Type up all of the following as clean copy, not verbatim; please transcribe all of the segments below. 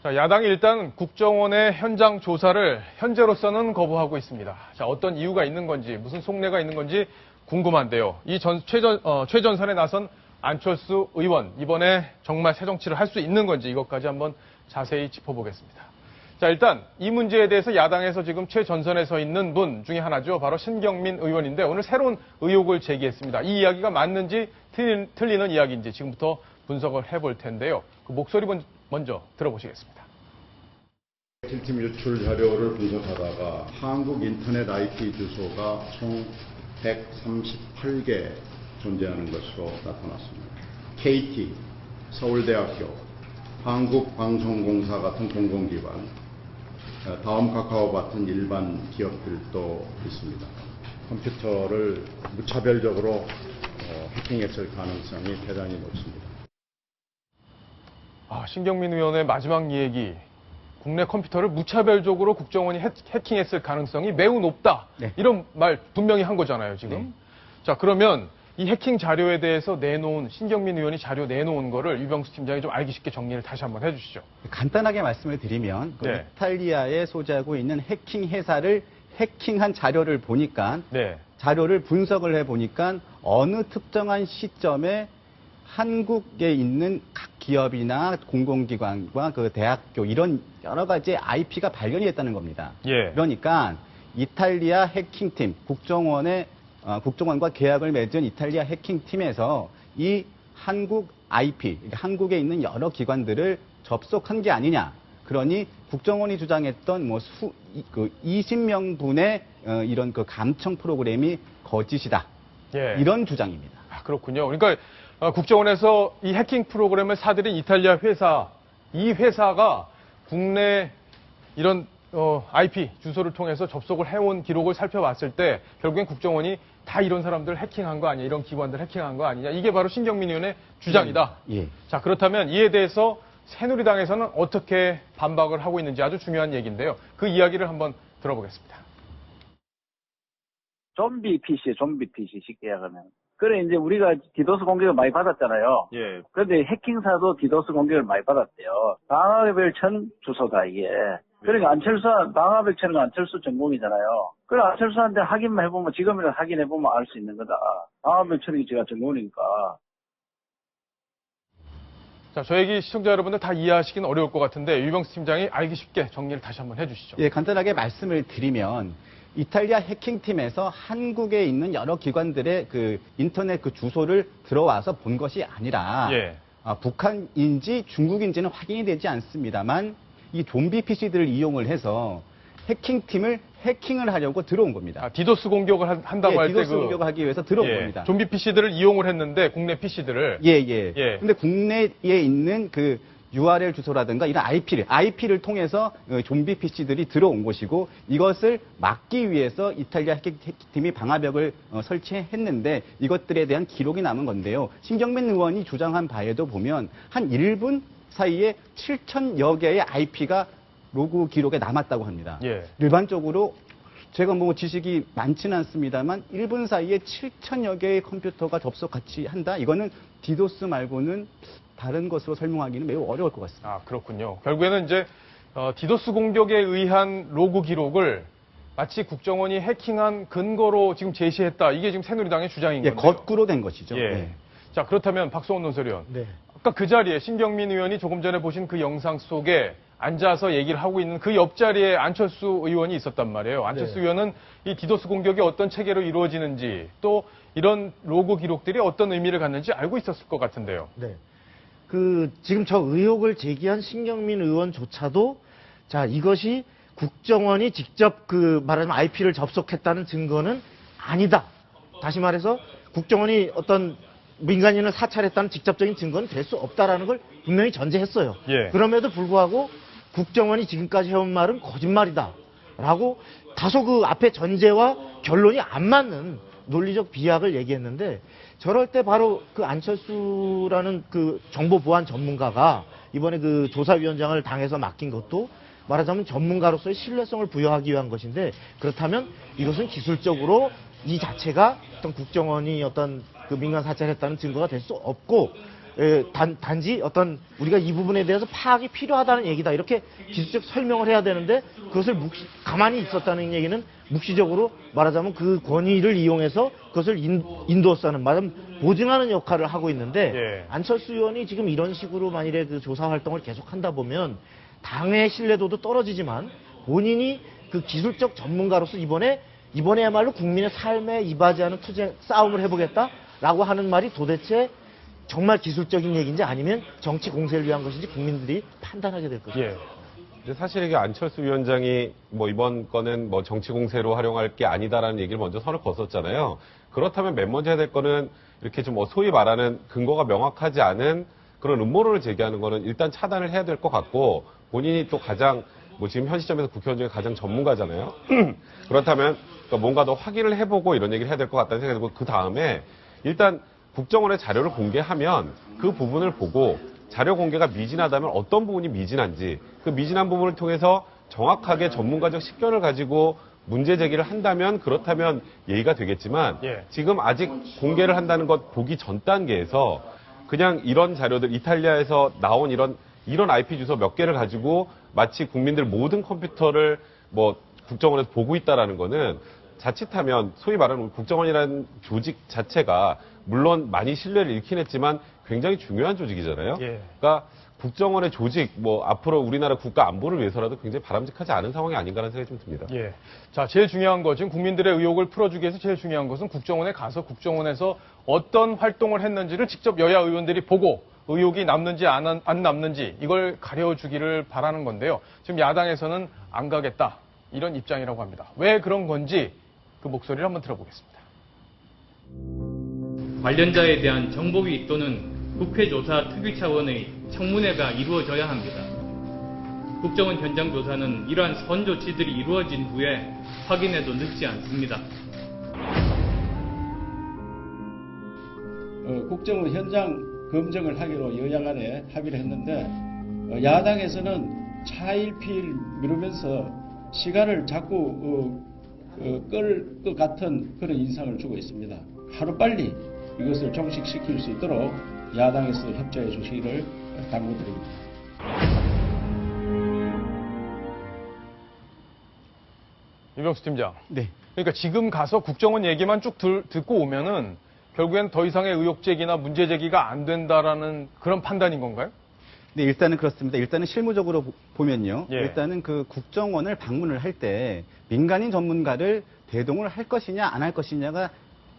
자, 야당이 일단 국정원의 현장 조사를 현재로서는 거부하고 있습니다. 자, 어떤 이유가 있는 건지, 무슨 속내가 있는 건지 궁금한데요. 이 최전선에 나선 안철수 의원, 이번에 정말 새정치를 할 수 있는 건지 이것까지 한번 자세히 짚어보겠습니다. 자, 일단 이 문제에 대해서 야당에서 지금 최전선에 서 있는 분 중에 하나죠. 바로 신경민 의원인데 오늘 새로운 의혹을 제기했습니다. 이 이야기가 맞는지 틀리는 이야기인지 지금부터 분석을 해볼 텐데요. 그 목소리 먼저 들어보시겠습니다. 핵심팀 유출 자료를 분석하다가 한국 인터넷 IP 주소가 총 138개 존재하는 것으로 나타났습니다. KT, 서울대학교, 한국방송공사 같은 공공기관, 다음 카카오 같은 일반 기업들도 있습니다. 컴퓨터를 무차별적으로 해킹했을 가능성이 대단히 높습니다. 신경민 의원의 마지막 얘기. 국내 컴퓨터를 무차별적으로 국정원이 해킹했을 가능성이 매우 높다. 네. 이런 말 분명히 한 거잖아요, 지금. 네. 자, 그러면 이 해킹 자료에 대해서 신경민 의원이 자료 내놓은 거를 유병수 팀장이 좀 알기 쉽게 정리를 다시 한번 해주시죠. 간단하게 말씀을 드리면 네. 이탈리아에 소재하고 있는 해킹 회사를 해킹한 자료를 보니까 네. 자료를 분석을 해보니까 어느 특정한 시점에 한국에 있는 각 기업이나 공공기관과 그 대학교 이런 여러 가지 IP가 발견이 됐다는 겁니다. 예. 그러니까 이탈리아 해킹팀, 국정원과 계약을 맺은 이탈리아 해킹팀에서 이 한국 IP, 한국에 있는 여러 기관들을 접속한 게 아니냐. 그러니 국정원이 주장했던 20명분의 이런 그 감청 프로그램이 거짓이다. 예. 이런 주장입니다. 그렇군요. 그러니까 국정원에서 이 해킹 프로그램을 사들인 이탈리아 회사, 이 회사가 국내 이런 IP 주소를 통해서 접속을 해온 기록을 살펴봤을 때 결국엔 국정원이 다 이런 사람들 해킹한 거 아니냐, 이런 기관들 해킹한 거 아니냐, 이게 바로 신경민 의원의 주장이다. 예. 자, 그렇다면 이에 대해서 새누리당에서는 어떻게 반박을 하고 있는지 아주 중요한 얘기인데요. 그 이야기를 한번 들어보겠습니다. 좀비 PC 쉽게 얘기하면. 그래, 이제 우리가 디도스 공격을 많이 받았잖아요. 예. 그런데 해킹사도 디도스 공격을 많이 받았대요. 방화별천 주소다, 이게. 그러니까 방화별천은 안철수 전공이잖아요. 그래, 안철수한테 확인만 해보면, 지금이라도 확인해보면 알 수 있는 거다. 방화별천이 제가 전공이니까. 자, 저 얘기 시청자 여러분들 다 이해하시기는 어려울 것 같은데 유병수 팀장이 알기 쉽게 정리를 다시 한번 해주시죠. 예, 간단하게 말씀을 드리면 이탈리아 해킹팀에서 한국에 있는 여러 기관들의 그 인터넷 그 주소를 들어와서 본 것이 아니라 예. 북한인지 중국인지는 확인이 되지 않습니다만 이 좀비 PC들을 이용을 해서 해킹팀을 해킹을 하려고 들어온 겁니다. 디도스 공격을 한다고 할 때 디도스 공격을 하기 위해서 들어온 겁니다. 좀비 PC들을 이용을 했는데 국내 PC들을 예. 근데 국내에 있는 그 URL 주소라든가 이런 IP를 통해서 좀비 PC들이 들어온 것이고 이것을 막기 위해서 이탈리아 해킹팀이 방화벽을 설치했는데 이것들에 대한 기록이 남은 건데요. 신경민 의원이 주장한 바에도 보면 한 1분 사이에 7,000여 개의 IP가 로그 기록에 남았다고 합니다. 예. 일반적으로 제가 지식이 많지는 않습니다만 1분 사이에 7,000여 개의 컴퓨터가 접속 같이 한다? 이거는 디도스 말고는 다른 것으로 설명하기는 매우 어려울 것 같습니다. 그렇군요. 결국에는 이제 디도스 공격에 의한 로그 기록을 마치 국정원이 해킹한 근거로 지금 제시했다. 이게 지금 새누리당의 주장인 건데요. 거꾸로 된 것이죠. 예. 네. 자, 그렇다면 박성원 논설위원. 네. 아까 그 자리에 신경민 의원이 조금 전에 보신 그 영상 속에 앉아서 얘기를 하고 있는 그 옆자리에 안철수 의원이 있었단 말이에요. 안철수 의원은 이 디도스 공격이 어떤 체계로 이루어지는지 또 이런 로그 기록들이 어떤 의미를 갖는지 알고 있었을 것 같은데요. 네. 지금 저 의혹을 제기한 신경민 의원조차도 이것이 국정원이 직접 말하자면 IP를 접속했다는 증거는 아니다. 다시 말해서 국정원이 어떤 민간인을 사찰했다는 직접적인 증거는 될 수 없다라는 걸 분명히 전제했어요. 예. 그럼에도 불구하고 국정원이 지금까지 해온 말은 거짓말이다. 라고 다소 그 앞에 전제와 결론이 안 맞는 논리적 비약을 얘기했는데 저럴 때 바로 그 안철수라는 그 정보보안 전문가가 이번에 그 조사위원장을 당해서 맡긴 것도 말하자면 전문가로서의 신뢰성을 부여하기 위한 것인데 그렇다면 이것은 기술적으로 이 자체가 어떤 국정원이 어떤 그 민간 사찰했다는 증거가 될 수 없고 단지 어떤 우리가 이 부분에 대해서 파악이 필요하다는 얘기다. 이렇게 기술적 설명을 해야 되는데 그것을 가만히 있었다는 얘기는 묵시적으로 말하자면 그 권위를 이용해서 그것을 인도하는 말하자면 보증하는 역할을 하고 있는데 예. 안철수 의원이 지금 이런 식으로 만일에 그 조사 활동을 계속한다 보면 당의 신뢰도도 떨어지지만 본인이 그 기술적 전문가로서 이번에야말로 국민의 삶에 이바지하는 싸움을 해보겠다라고 하는 말이 도대체 정말 기술적인 얘기인지 아니면 정치 공세를 위한 것인지 국민들이 판단하게 될 것입니다. 예. 근데 사실 이게 안철수 위원장이 뭐 이번 건은 뭐 정치 공세로 활용할 게 아니다라는 얘기를 먼저 선을 그었었잖아요. 그렇다면 맨 먼저 해야 될 거는 이렇게 좀 뭐 소위 말하는 근거가 명확하지 않은 그런 음모론을 제기하는 거는 일단 차단을 해야 될 것 같고 본인이 또 가장 뭐 지금 현 시점에서 국회의원 중에 가장 전문가잖아요. 그렇다면 뭔가 더 확인을 해보고 이런 얘기를 해야 될 것 같다는 생각이 들고 그 다음에 일단 국정원의 자료를 공개하면 그 부분을 보고 자료 공개가 미진하다면 어떤 부분이 미진한지 그 미진한 부분을 통해서 정확하게 전문가적 식견을 가지고 문제 제기를 한다면 그렇다면 예의가 되겠지만 예. 지금 아직 공개를 한다는 것 보기 전 단계에서 그냥 이런 자료들 이탈리아에서 나온 이런 IP 주소 몇 개를 가지고 마치 국민들 모든 컴퓨터를 뭐 국정원에서 보고 있다라는 거는 자칫하면 소위 말하는 국정원이라는 조직 자체가 물론 많이 신뢰를 잃긴 했지만 굉장히 중요한 조직이잖아요. 예. 그러니까 국정원의 조직, 뭐 앞으로 우리나라 국가 안보를 위해서라도 굉장히 바람직하지 않은 상황이 아닌가라는 생각이 좀 듭니다. 예. 자, 제일 중요한 거, 지금 국민들의 의혹을 풀어주기 위해서 제일 중요한 것은 국정원에 가서 국정원에서 어떤 활동을 했는지를 직접 여야 의원들이 보고 의혹이 남는지 안 남는지 이걸 가려주기를 바라는 건데요. 지금 야당에서는 안 가겠다. 이런 입장이라고 합니다. 왜 그런 건지 그 목소리를 한번 들어보겠습니다. 관련자에 대한 정보위 또는 국회조사 특위 차원의 청문회가 이루어져야 합니다. 국정원 현장 조사는 이러한 선 조치들이 이루어진 후에 확인해도 늦지 않습니다. 국정원 현장 검증을 하기로 여야 간에 합의를 했는데 야당에서는 차일피일 미루면서 시간을 자꾸 끌 것 같은 그런 인상을 주고 있습니다. 하루빨리 이것을 종식시킬 수 있도록 야당에서 협조해 주시기를 당부드립니다. 유병수 팀장. 네. 그러니까 지금 가서 국정원 얘기만 쭉 듣고 오면은 결국엔 더 이상의 의혹 제기나 문제 제기가 안 된다라는 그런 판단인 건가요? 네, 일단은 그렇습니다. 일단은 실무적으로 보면요. 예. 일단은 그 국정원을 방문을 할 때 민간인 전문가를 대동을 할 것이냐 안 할 것이냐가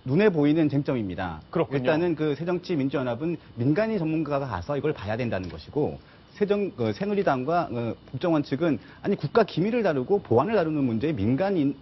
눈에 보이는 쟁점입니다. 그렇군요. 일단은 그 새정치민주연합은 민간인 전문가가 가서 이걸 봐야 된다는 것이고 새누리당과 국정원 측은 아니 국가 기밀을 다루고 보안을 다루는 문제에 민간인이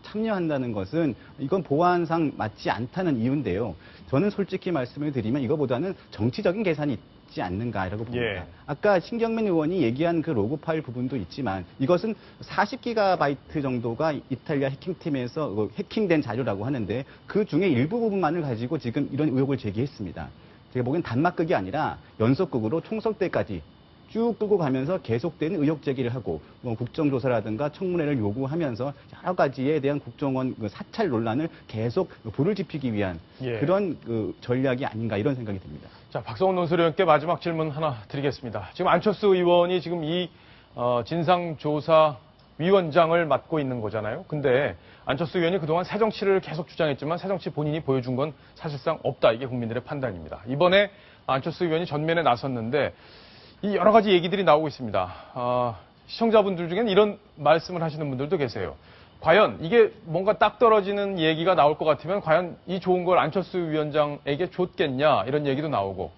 참여한다는 것은 이건 보안상 맞지 않다는 이유인데요. 저는 솔직히 말씀을 드리면 이거보다는 정치적인 계산이 있지 않는가라고 봅니다. 예. 아까 신경민 의원이 얘기한 그 로그 파일 부분도 있지만 이것은 40GB 정도가 이탈리아 해킹팀에서 해킹된 자료라고 하는데 그 중에 일부 부분만을 가지고 지금 이런 의혹을 제기했습니다. 제가 보기엔 단막극이 아니라 연속극으로 총선 때까지 쭉 끌고 가면서 계속되는 의혹 제기를 하고 뭐 국정조사라든가 청문회를 요구하면서 여러 가지에 대한 국정원 사찰 논란을 계속 불을 지피기 위한 예. 그런 전략이 아닌가 이런 생각이 듭니다. 자, 박성훈 논설위원께 마지막 질문 하나 드리겠습니다. 지금 안철수 의원이 지금 이 진상조사위원장을 맡고 있는 거잖아요. 근데 안철수 의원이 그동안 새정치를 계속 주장했지만 새정치 본인이 보여준 건 사실상 없다. 이게 국민들의 판단입니다. 이번에 안철수 의원이 전면에 나섰는데 이 여러 가지 얘기들이 나오고 있습니다. 시청자분들 중에는 이런 말씀을 하시는 분들도 계세요. 과연 이게 뭔가 딱 떨어지는 얘기가 나올 것 같으면 과연 이 좋은 걸 안철수 위원장에게 줬겠냐 이런 얘기도 나오고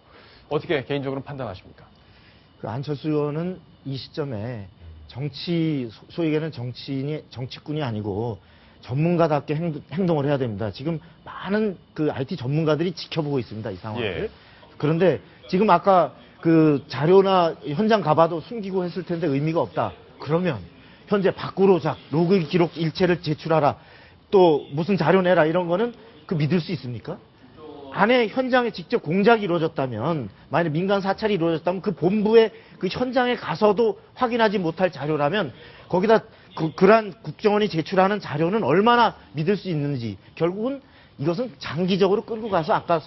어떻게 개인적으로 판단하십니까? 그 안철수 의원은 이 시점에 소위 얘기하는 정치꾼이 아니고 전문가답게 행동을 해야 됩니다. 지금 많은 그 IT 전문가들이 지켜보고 있습니다. 이 상황을. 예. 그런데 지금 아까 그 자료나 현장 가봐도 숨기고 했을 텐데 의미가 없다. 그러면 현재 밖으로 로그 기록 일체를 제출하라. 또 무슨 자료 내라 이런 거는 그 믿을 수 있습니까? 안에 현장에 직접 공작이 이루어졌다면 만약 민간 사찰이 이루어졌다면 그 본부의 그 현장에 가서도 확인하지 못할 자료라면 거기다 그러한 국정원이 제출하는 자료는 얼마나 믿을 수 있는지 결국은 이것은 장기적으로 끌고 가서 아까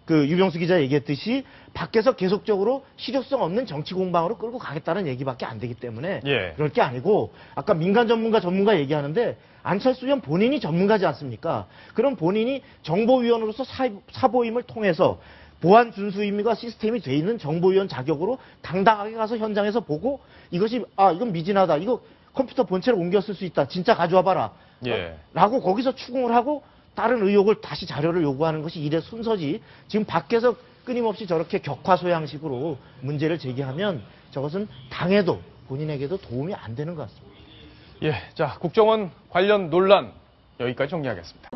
그 유병수 기자 얘기했듯이 밖에서 계속적으로 실효성 없는 정치 공방으로 끌고 가겠다는 얘기밖에 안 되기 때문에 예. 그럴 게 아니고 아까 민간 전문가 얘기하는데 안철수 의원 본인이 전문가지 않습니까? 그럼 본인이 정보위원으로서 사보임을 통해서 보안 준수임과 시스템이 돼 있는 정보위원 자격으로 당당하게 가서 현장에서 보고 이것이 이건 미진하다. 이거 컴퓨터 본체로 옮겨 쓸 수 있다. 진짜 가져와 봐라. 예. 라고 거기서 추궁을 하고 다른 의혹을 다시 자료를 요구하는 것이 일의 순서지. 지금 밖에서 끊임없이 저렇게 격화소양식으로 문제를 제기하면 저것은 당에도 본인에게도 도움이 안 되는 것 같습니다. 예, 자, 국정원 관련 논란 여기까지 정리하겠습니다.